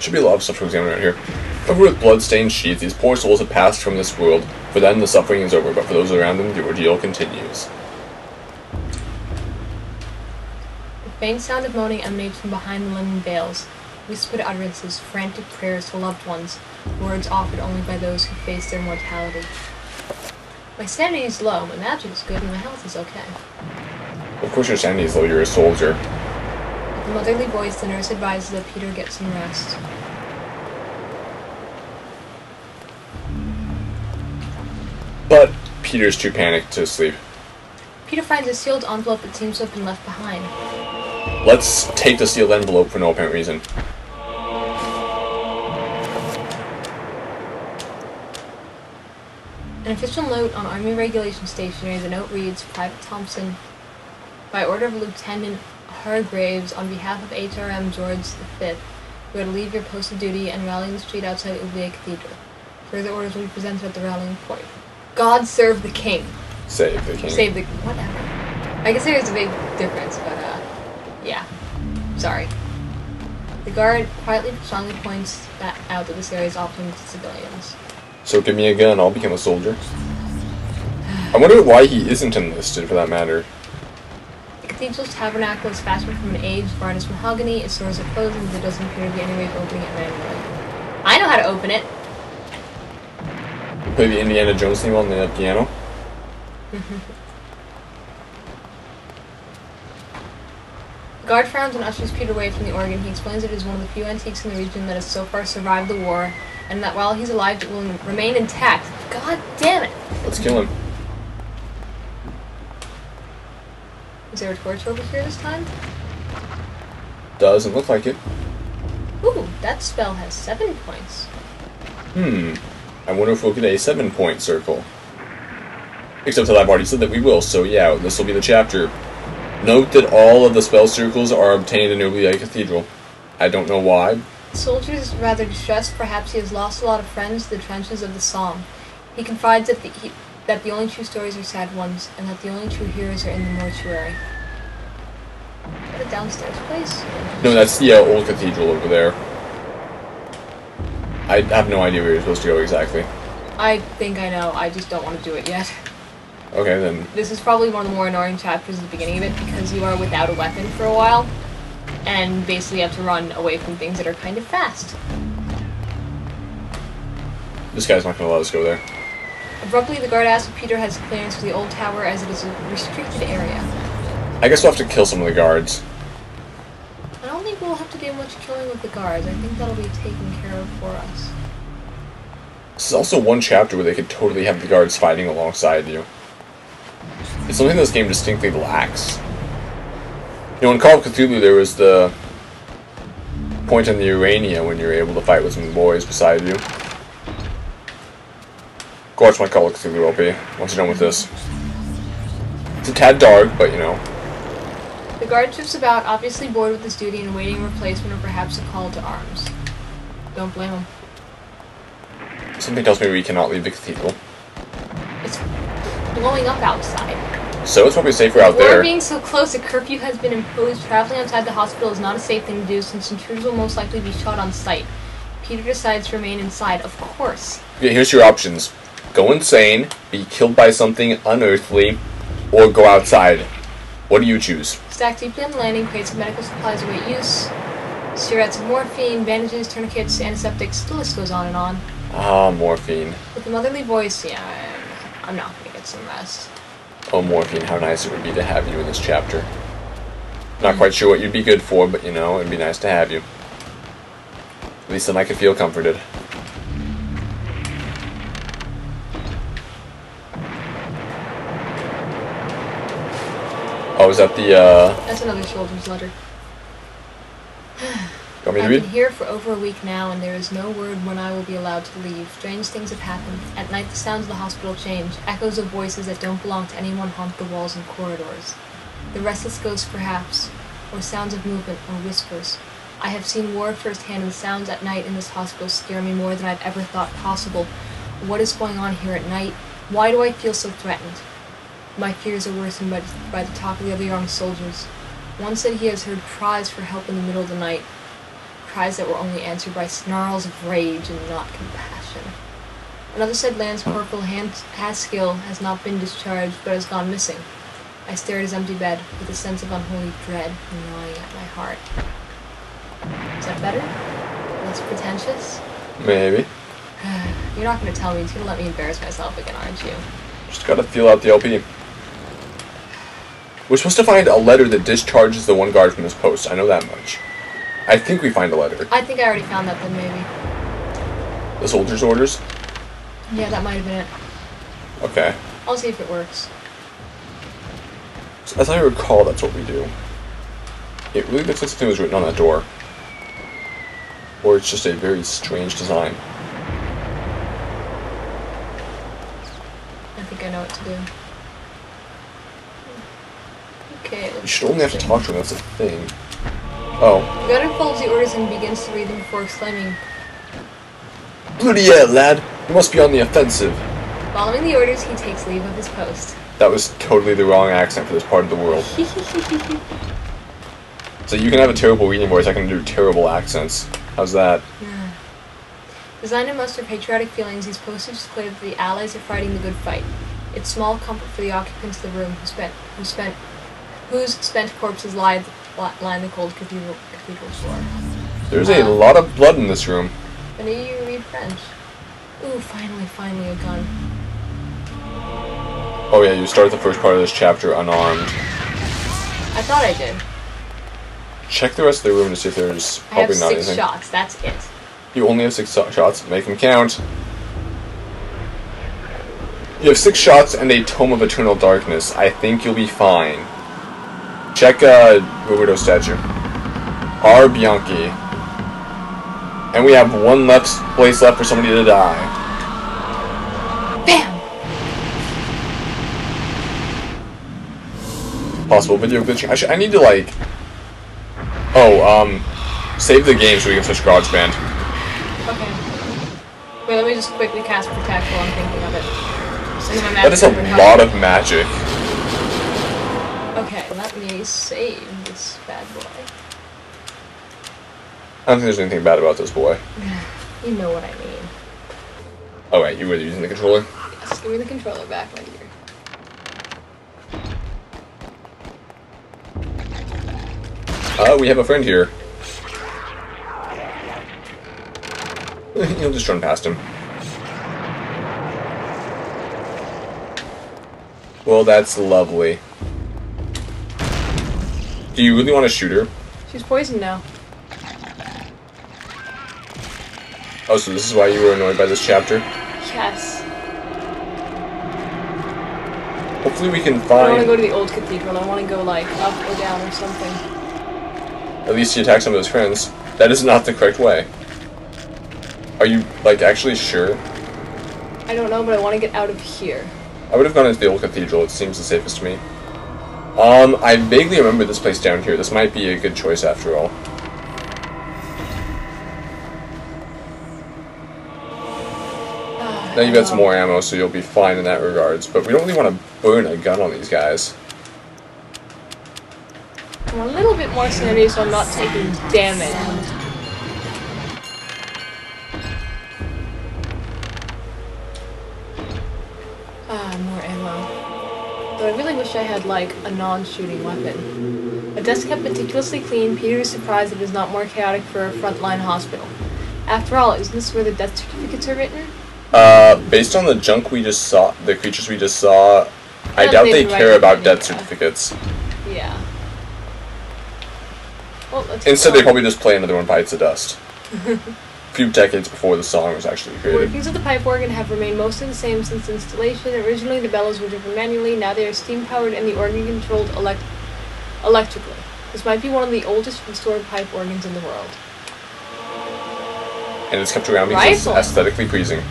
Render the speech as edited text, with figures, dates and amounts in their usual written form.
Should be a lot of stuff to examine around here. Covered with blood-stained sheets, these poor souls have passed from this world. For them, the suffering is over, but for those around them, the ordeal continues. The faint sound of moaning emanates from behind the linen veils. Whispered utterances, frantic prayers to loved ones, words offered only by those who face their mortality. My sanity is low, my magic is good, and my health is okay. Of course your sanity is low, you're a soldier. With a motherly voice, the nurse advises that Peter get some rest. But Peter's too panicked to sleep. Peter finds a sealed envelope that seems to have been left behind. Let's take the sealed envelope for no apparent reason. An official note on Army Regulation Stationery. The note reads, Private Thompson, by order of Lieutenant Hargraves, on behalf of HRM George V, you are to leave your post of duty and rally in the street outside Oubliette Cathedral. Further orders will be presented at the rallying point. God save the king. Save the king. Save the... whatever. I guess there is a big difference, but, yeah. Sorry. The guard quietly but strongly points out that this area is often to civilians. So give me a gun, I'll become a soldier. I wonder why he isn't enlisted, for that matter. The cathedral's tabernacle is fashioned from an aged varnished mahogany. Its doors are closed and there doesn't appear to be any way of opening it manually. I know how to open it! You play the Indiana Jones theme on the piano? The guard frowns and ushers Peter away from the organ. He explains it is one of the few antiques in the region that has so far survived the war, and that while he's alive it will remain intact. God damn it! Let's kill him. Is there a torch over here this time? Doesn't look like it. Ooh, that spell has 7 points. I wonder if we'll get a 7-point circle. Except that I've already said that we will, so yeah, this will be the chapter. Note that all of the spell circles are obtained in Oubliette Cathedral. I don't know why. The soldier is rather distressed. Perhaps he has lost a lot of friends to the trenches of the Somme. He confides that the only true stories are sad ones, and that the only true heroes are in the mortuary. Is that a downstairs place? No, that's the old cathedral over there. I have no idea where you're supposed to go exactly. I think I know, I just don't want to do it yet. Okay, then. This is probably one of the more annoying chapters at the beginning of it, because you are without a weapon for a while, and basically have to run away from things that are kind of fast. This guy's not going to let us go there. Abruptly, the guard asks if Peter has clearance for the old tower, as it is a restricted area. I guess we'll have to kill some of the guards. I don't think we'll have to do much killing with the guards. I think that'll be taken care of for us. This is also one chapter where they could totally have the guards fighting alongside you. It's something this game distinctly lacks. You know, in Call of Cthulhu there was the point in the Urania when you were able to fight with some boys beside you. Go watch my Call of Cthulhu LP once you're done with this. It's a tad dark, but you know. The guard shifts about, obviously bored with his duty and awaiting a replacement or perhaps a call to arms. Don't blame him. Something tells me we cannot leave the cathedral. It's blowing up outside. So it's probably safer out there. We're being so close, a curfew has been imposed. Traveling outside the hospital is not a safe thing to do, since intruders will most likely be shot on sight. Peter decides to remain inside, of course. Okay, here's your options. Go insane, be killed by something unearthly, or go outside. What do you choose? Stacked deeply on the landing, crates of medical supplies await use. Syrettes of morphine, bandages, tourniquets, antiseptics, the list goes on and on. Ah, morphine. With a motherly voice, yeah, I'm not gonna get some rest. Oh, morphine, how nice it would be to have you in this chapter. Not quite sure what you'd be good for, but you know, it'd be nice to have you. At least then I could feel comforted. Oh, is that the, That's another soldier's letter. You want me to I've read? been here for over a week now, and there is no word when I will be allowed to leave. Strange things have happened. At night the sounds of the hospital change. Echoes of voices that don't belong to anyone haunt the walls and corridors. The restless ghosts, perhaps, or sounds of movement, or whispers. I have seen war firsthand, and the sounds at night in this hospital scare me more than I've ever thought possible. What is going on here at night? Why do I feel so threatened? My fears are worsened by the talk of the other young soldiers. One said he has heard cries for help in the middle of the night. cries that were only answered by snarls of rage and not compassion. Another said Lance Corporal Haskell has not been discharged, but has gone missing. I stare at his empty bed, with a sense of unholy dread gnawing at my heart. Is that better? Less pretentious? Maybe. You're not going to tell me. You're going to let me embarrass myself again, aren't you? Just gotta feel out the LP. We're supposed to find a letter that discharges the one guard from his post. I know that much. I think we find a letter. I think I already found that then, maybe. The soldier's orders? Yeah, that might have been it. Okay. I'll see if it works. So, as I recall, that's what we do. It really looks like something was written on that door. Or it's just a very strange design. I think I know what to do. Okay, You should only have to talk to him, that's the thing. Oh. The gunner folds the orders and begins to read them before exclaiming, Bloody hell, lad! You must be on the offensive. Following the orders, he takes leave of his post. That was totally the wrong accent for this part of the world. So you can have a terrible reading voice, I can do terrible accents. How's that? Designed to muster patriotic feelings, these posters declare that the Allies are fighting the good fight. It's small comfort for the occupants of the room whose spent corpses lie the cold cathedral floor. There's a lot of blood in this room. I knew you read French. Ooh, finally a gun. Oh yeah, you start the first part of this chapter unarmed. I thought I did. Check the rest of the room to see if there's probably not anything. I have 6 shots, that's it. You only have 6 shots, make them count. You have 6 shots and a Tome of Eternal Darkness. I think you'll be fine. Check Roberto's statue. R. Bianchi. And we have one place left for somebody to die. Bam! Possible video glitching. Actually, I need to like... save the game so we can switch GarageBand. Okay. Wait, let me just quickly cast Protect while I'm thinking of it. That is a lot of magic. Okay, let me save this bad boy. I don't think there's anything bad about this boy. You know what I mean. Oh wait, you were using the controller? Yes, give me the controller back, my dear. We have a friend here. You'll just run past him. Well, that's lovely. Do you really want to shoot her? She's poisoned now. Oh, so this is why you were annoyed by this chapter? Yes. Hopefully we can I don't find... want to go to the old cathedral. I want to go, like, up or down or something. At least he attacked some of his friends. That is not the correct way. Are you, like, actually sure? I don't know, but I want to get out of here. I would have gone into the old cathedral. It seems the safest to me. I vaguely remember this place down here. This might be a good choice after all. Now you've got some more ammo, so you'll be fine in that regards. But we don't really want to burn a gun on these guys. I'm a little bit more sanity, so I'm not taking damage. More ammo. Though I really wish I had, like, a non-shooting weapon. A desk kept meticulously clean, Peter is surprised that it is not more chaotic for a frontline hospital. After all, isn't this where the death certificates are written? Based on the junk we just saw, the creatures we just saw, I doubt they care about death certificates. Yeah. Well, instead, they probably just play another one Bites the Dust. A few decades before the song was actually created. Workings of the pipe organ have remained mostly the same since installation. Originally, the bellows were driven manually. Now they are steam-powered and the organ controlled electrically. This might be one of the oldest restored pipe organs in the world. And it's kept around because it's aesthetically pleasing.